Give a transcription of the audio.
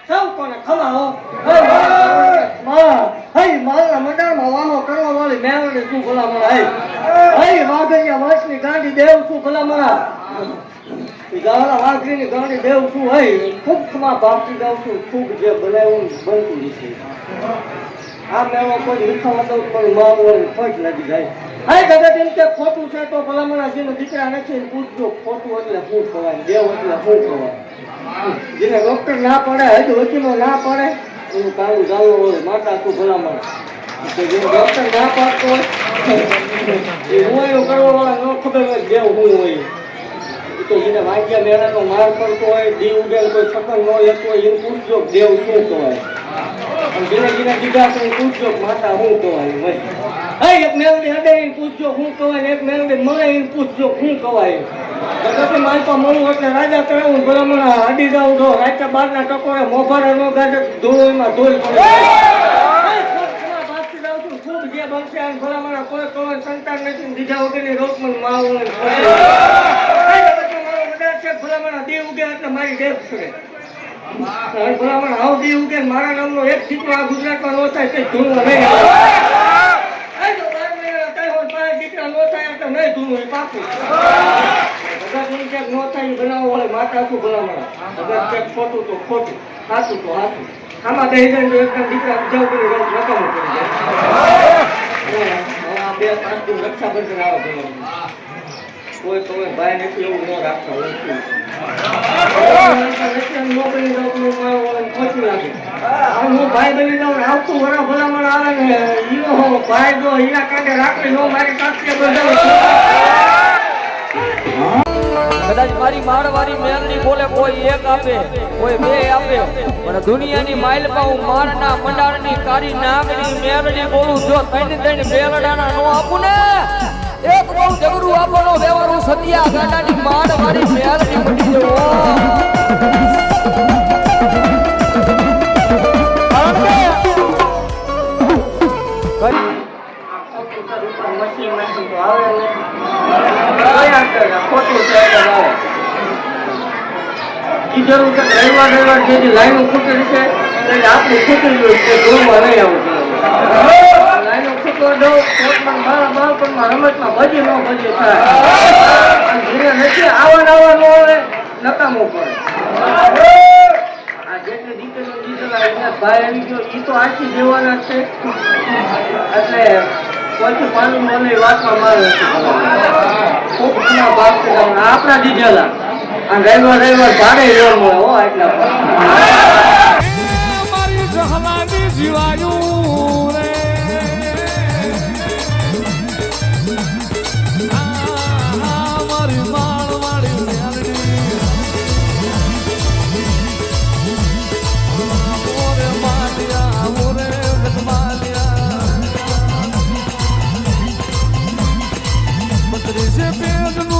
સૌ કોને ખમા હો હઈ માલના મંડાણમાં વાહો કરવા વાળી મેળને શું ભલામણ હઈ વાઘરિયા વંશની ગાંડી દેવ શું ભલામણ ગાળા વાઘરીની ગાંડી દેવ શું હઈ ખૂબ ખમા ભાગતી જાઉં છું ખૂબ જે બનાવ્યું બનતું છે આ મેળો કોઈ હિંસામાં દઉં પણ મારું ફટ લાગી જાય હઈ ગગત એમ કે ખોટું છે તો ભલામણ જેને દીકરા નથી પૂછજો ખોટું એટલે શું કહેવાય દેવ એટલે શું કહેવાય જેને ડોક્ટર ના પડે હજુ વકીલો ના પડે એનું કાળું જાવું હોય માતા તું ભલામણ જેને ડોક્ટર ના પાડતો હોય એ હું એવું કરવા વાળા ન ખબર હોય દેવ હું હોય તો જેને વાગ્યા મેળાનો માર કરતો હોય દી ઉગેલ કોઈ સકન ન લેતો હોય એને પૂછજો દેવ શું કહેવાય જેને જેને દીધા તો પૂછજો માતા શું કહેવાય હઈ એક મેળવી હડે એને પૂછજો શું કહેવાય એક મેળવી મળે એને પૂછજો શું કહેવાય જગતે માલપા મળું એટલે રાજા કરાવું ભલામણ હડી જાઉં તો રાત્રે બારના ટકોરે મોભારા નો ગાજે ધોળમાં ધોળ પડે ખૂબ જે બનશે ભલામણ કોઈ કોઈ સંતાન નથી બીજા વગરની રોકમન માવું ભલામણ દી ઉગે એટલે મારી દેવ છે ભલામણ હાવ દી ઉગે મારા નામનો એક દીકરો આ ગુજરાતમાં નો થાય તે ધૂળમાં નહીં દીકરા નો થાય એટલે નહીં ધૂળું એ પાકું નો થાય બનાવવા વાળે માતા શું ભલામણ અગર ચેક ખોટું તો ખોટું સાચું તો સાચું આમાં દઈ જાય તો એકદમ દીકરા જવું કરી નકામું કરી જાય બે પાંચ દિન રક્ષાબંધન આવે ભલામણ કોઈ કોઈ ભાઈ નથી એવું ન રાખતા હોય હું ભાઈ બની જાઉં આવતું વરા ભલામણ આવે ને ઈનો ભાઈ જો હીરા કાંડે રાખી નો મારી સાથે કદાચ મારી મારવારી મેલની બોલે કોઈ એક આપે કોઈ બે આપે પણ દુનિયાની માઇલમાં હું મારના મંડાળની કારી નાગની મેલની બોલું જો ત્રણ બેલડાના નો આપું ને એક બહુ જબરું આપવાનો વ્યવહારું સતિયા ગાડાની મારવારી મેલની પડી જવો જરૂર છે રવિવાર જેથી લાઈનો ખૂટી છે એટલે આપણે ખૂટી ગયું છે ગૃહમાં નહીં આવું લાઈનો ખૂટવા દો બાળપણમાં રમતમાં ભજી ન ભજી થાય ધીરે નથી આવા ન આવે નકામો પડે આ જેટલી દીકરીઓ દીકરા ભાઈ આવી ગયો એ તો આખી દેવાના છે એટલે કોઈથી પાણી મને વાતમાં મારે ખૂબ ઘણા ભાગ છે આપણા દીધેલા રવિવાર ભાડે લોન મળે હો એટલા મારી જહલાની જીવાયું રે મારી માળ મારી મોરે માલિયા મોરે ગતમાલિયા બત્રીસે પેટનું